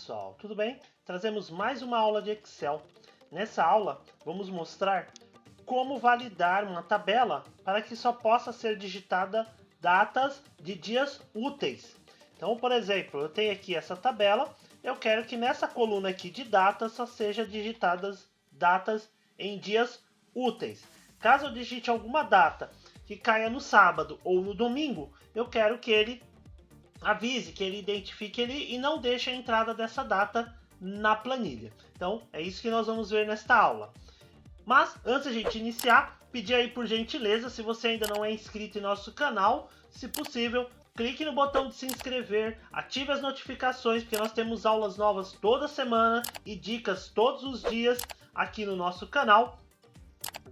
pessoal, tudo bem? Trazemos mais uma aula de Excel. Nessa aula, vamos mostrar como validar uma tabela para que só possa ser digitada datas de dias úteis. Então, por exemplo, eu tenho aqui essa tabela, eu quero que nessa coluna aqui de datas só seja digitadas datas em dias úteis. Caso eu digite alguma data que caia no sábado ou no domingo, eu quero que ele avise, que ele identifique ele e não deixe a entrada dessa data na planilha. Então, é isso que nós vamos ver nesta aula. Mas, antes de a gente iniciar, pedir aí por gentileza, se você ainda não é inscrito em nosso canal, se possível, clique no botão de se inscrever, ative as notificações, porque nós temos aulas novas toda semana e dicas todos os dias aqui no nosso canal.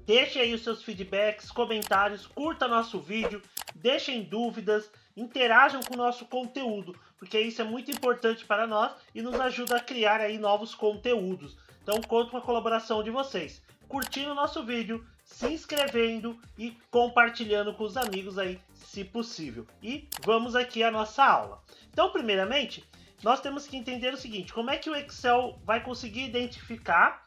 Deixe aí os seus feedbacks, comentários, curta nosso vídeo, deixem dúvidas, interajam com o nosso conteúdo, porque isso é muito importante para nós e nos ajuda a criar aí novos conteúdos. Então conto com a colaboração de vocês, curtindo o nosso vídeo, se inscrevendo e compartilhando com os amigos aí, se possível. E vamos aqui à nossa aula. Então, primeiramente, nós temos que entender o seguinte: como é que o Excel vai conseguir identificar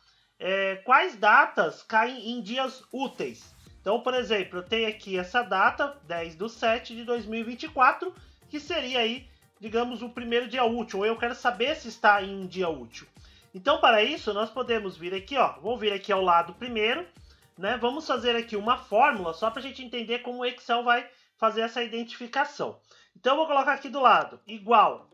quais datas caem em dias úteis. Então, por exemplo, eu tenho aqui essa data, 10/7/2024, que seria aí, digamos, o primeiro dia útil, ou eu quero saber se está em um dia útil. Então, para isso, nós podemos vir aqui, ó, vou vir aqui ao lado primeiro, né? Vamos fazer aqui uma fórmula, só para a gente entender como o Excel vai fazer essa identificação. Então, eu vou colocar aqui do lado, igual.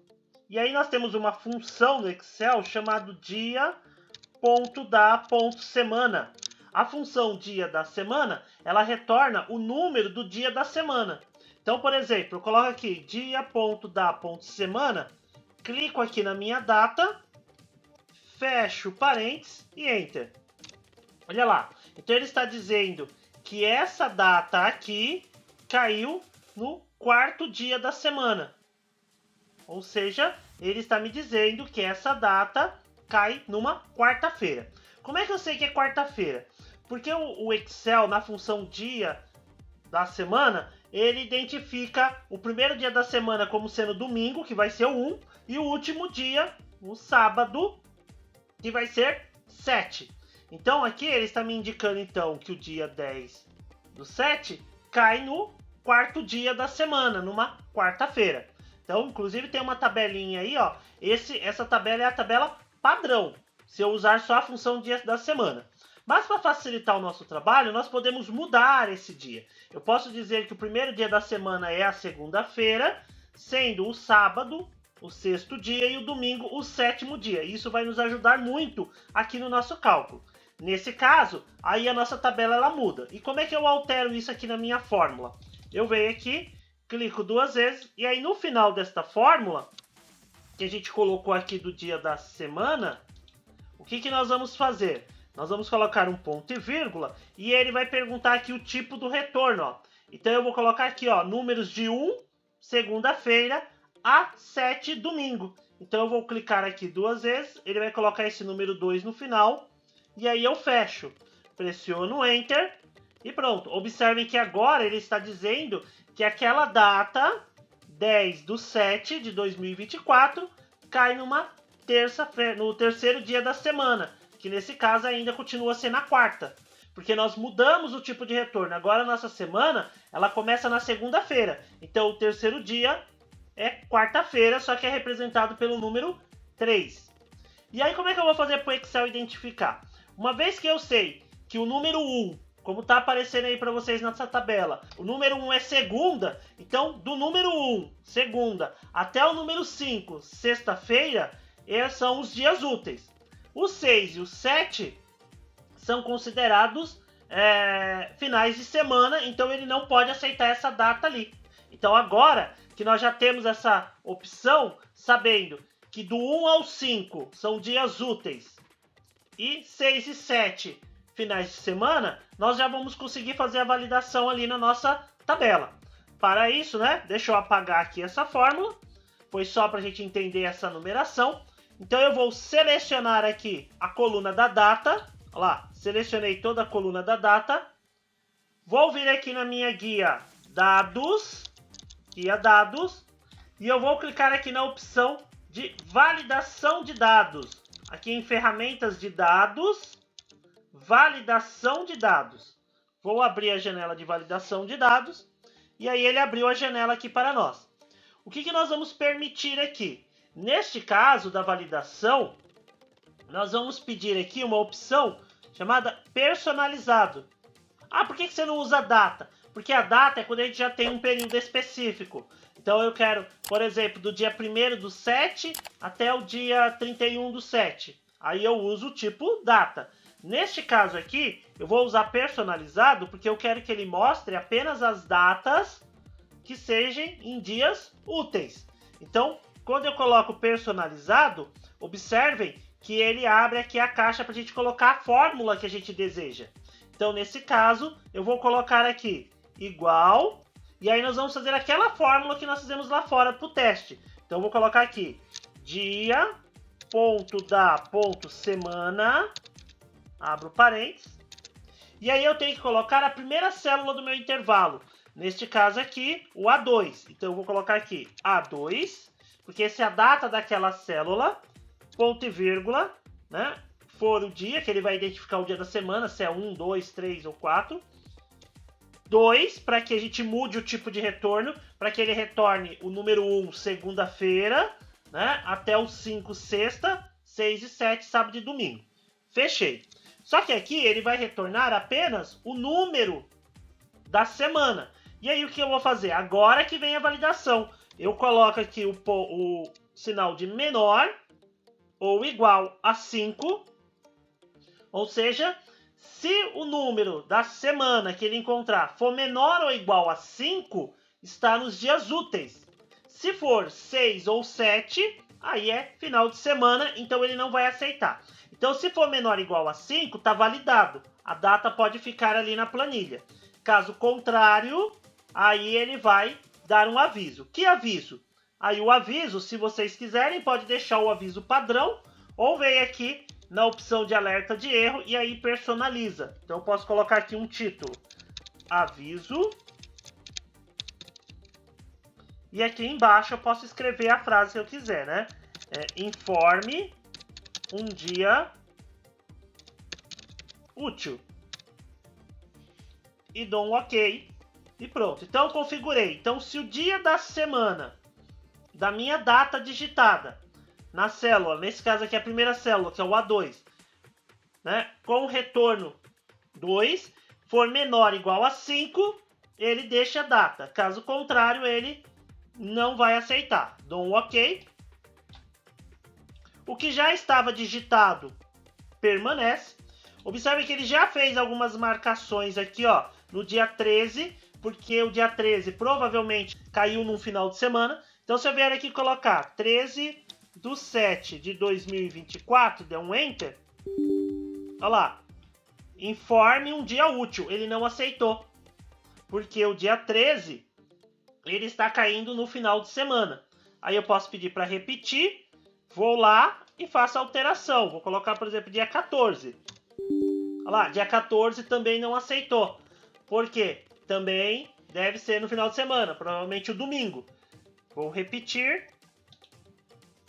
E aí nós temos uma função no Excel chamada dia.da.semana. A função dia da semana, ela retorna o número do dia da semana. Então, por exemplo, eu coloco aqui dia.da.semana, clico aqui na minha data, fecho parênteses e Enter. Olha lá. Então ele está dizendo que essa data aqui caiu no quarto dia da semana. Ou seja, ele está me dizendo que essa data cai numa quarta-feira. Como é que eu sei que é quarta-feira? Porque o Excel, na função dia da semana, ele identifica o primeiro dia da semana como sendo domingo, que vai ser o 1, e o último dia, o sábado, que vai ser 7. Então aqui ele está me indicando então que o dia 10/7 cai no quarto dia da semana, numa quarta-feira. Então, inclusive tem uma tabelinha aí, ó. Essa tabela é a tabela padrão, se eu usar só a função dia da semana. Mas para facilitar o nosso trabalho, nós podemos mudar esse dia. Eu posso dizer que o primeiro dia da semana é a segunda-feira, sendo o sábado o sexto dia e o domingo o sétimo dia. Isso vai nos ajudar muito aqui no nosso cálculo. Nesse caso, aí a nossa tabela ela muda. E como é que eu altero isso aqui na minha fórmula? Eu venho aqui, clico duas vezes e aí no final desta fórmula, que a gente colocou aqui do dia da semana, o que nós vamos fazer? Nós vamos colocar um ponto e vírgula e ele vai perguntar aqui o tipo do retorno. Ó. Então eu vou colocar aqui, ó, números de 1, segunda-feira, a 7, domingo. Então eu vou clicar aqui duas vezes, ele vai colocar esse número 2 no final e aí eu fecho. Pressiono Enter e pronto. Observem que agora ele está dizendo que aquela data 10/7/2024 cai numa terça-feira, no terceiro dia da semana, que nesse caso ainda continua sendo a quarta, porque nós mudamos o tipo de retorno. Agora a nossa semana ela começa na segunda-feira, então o terceiro dia é quarta-feira, só que é representado pelo número 3. E aí como é que eu vou fazer para o Excel identificar? Uma vez que eu sei que o número 1, como está aparecendo aí para vocês nessa tabela, o número 1 é segunda, então do número 1, segunda, até o número 5, sexta-feira, são os dias úteis. O 6 e o 7 são considerados finais de semana, então ele não pode aceitar essa data ali. Então agora que nós já temos essa opção, sabendo que do 1 ao 5 são dias úteis e 6 e 7 finais de semana, nós já vamos conseguir fazer a validação ali na nossa tabela. Para isso, né, deixa eu apagar aqui essa fórmula, foi só para a gente entender essa numeração. Então eu vou selecionar aqui a coluna da data, olha lá, selecionei toda a coluna da data, vou vir aqui na minha guia dados, e eu vou clicar aqui na opção de validação de dados. Aqui em ferramentas de dados, validação de dados. Vou abrir a janela de validação de dados e aí ele abriu a janela aqui para nós. O que nós vamos permitir aqui? Neste caso da validação, nós vamos pedir aqui uma opção chamada personalizado. Ah, por que você não usa data? Porque a data é quando a gente já tem um período específico. Então eu quero, por exemplo, do dia 1º/7 até o dia 31/7. Aí eu uso o tipo data. Neste caso aqui, eu vou usar personalizado porque eu quero que ele mostre apenas as datas que sejam em dias úteis. Então, quando eu coloco personalizado, observem que ele abre aqui a caixa para a gente colocar a fórmula que a gente deseja. Então, nesse caso, eu vou colocar aqui igual, e aí nós vamos fazer aquela fórmula que nós fizemos lá fora para o teste. Então, eu vou colocar aqui dia, ponto da, ponto semana, abro parênteses, e aí eu tenho que colocar a primeira célula do meu intervalo. Neste caso aqui, o A2. Então, eu vou colocar aqui A2, porque essa é a data daquela célula, ponto e vírgula, né? For o dia, que ele vai identificar o dia da semana, se é 1, 2, 3 ou 4. 2, para que a gente mude o tipo de retorno, para que ele retorne o número 1, segunda-feira, né? Até o 5, sexta, 6 e 7, sábado e domingo. Fechei. Só que aqui ele vai retornar apenas o número da semana. E aí o que eu vou fazer? Agora que vem a validação. Eu coloco aqui o sinal de menor ou igual a 5. Ou seja, se o número da semana que ele encontrar for menor ou igual a 5, está nos dias úteis. Se for 6 ou 7, aí é final de semana, então ele não vai aceitar. Então, se for menor ou igual a 5, está validado. A data pode ficar ali na planilha. Caso contrário, aí ele vai dar um aviso. Que aviso? Aí o aviso, se vocês quiserem, pode deixar o aviso padrão ou vem aqui na opção de alerta de erro e aí personaliza. Então eu posso colocar aqui um título, aviso, e aqui embaixo eu posso escrever a frase que eu quiser, né? Informe um dia útil. E dou um OK e pronto. Então eu configurei. Então se o dia da semana da minha data digitada na célula, nesse caso aqui a primeira célula, que é o A2, né, com retorno 2, for menor ou igual a 5, ele deixa a data. Caso contrário, ele não vai aceitar. Dou um OK. O que já estava digitado permanece. Observe que ele já fez algumas marcações aqui, ó, no dia 13, porque o dia 13 provavelmente caiu num final de semana. Então, se eu vier aqui colocar 13/7/2024, der um Enter, olha lá, informe um dia útil. Ele não aceitou, porque o dia 13, ele está caindo no final de semana. Aí eu posso pedir para repetir, vou lá e faço a alteração. Vou colocar, por exemplo, dia 14. Olha lá, dia 14 também não aceitou. Por quê? Também deve ser no final de semana, provavelmente o domingo. Vou repetir.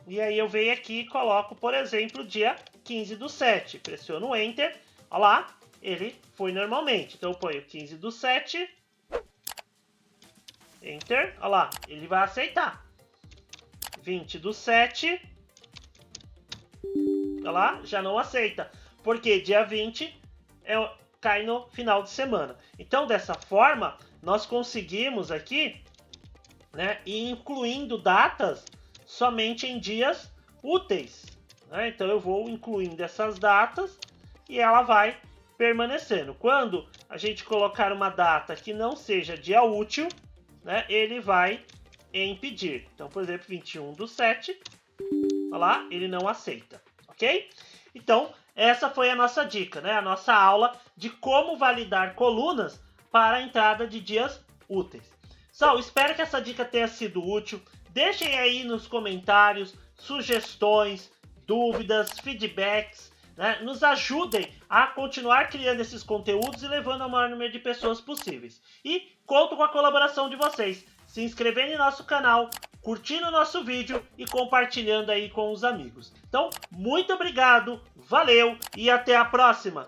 E aí eu venho aqui e coloco, por exemplo, dia 15/7. Pressiono Enter. Olha lá, ele foi normalmente. Então eu ponho 15/7. Enter. Olha lá, ele vai aceitar. 20/7. Olha lá, já não aceita. Porque dia 20 cai no final de semana. Então, dessa forma, nós conseguimos aqui, né, ir incluindo datas somente em dias úteis. Né? Então, eu vou incluindo essas datas e ela vai permanecendo. Quando a gente colocar uma data que não seja dia útil, né, ele vai impedir. Então, por exemplo, 21/7, olha lá, ele não aceita. Ok? Então, essa foi a nossa dica, né? A nossa aula de como validar colunas para a entrada de dias úteis. Pessoal, espero que essa dica tenha sido útil. Deixem aí nos comentários sugestões, dúvidas, feedbacks, né? Nos ajudem a continuar criando esses conteúdos e levando ao maior número de pessoas possíveis. E conto com a colaboração de vocês. Se inscrevendo em nosso canal, curtindo o nosso vídeo e compartilhando aí com os amigos. Então, muito obrigado, valeu e até a próxima!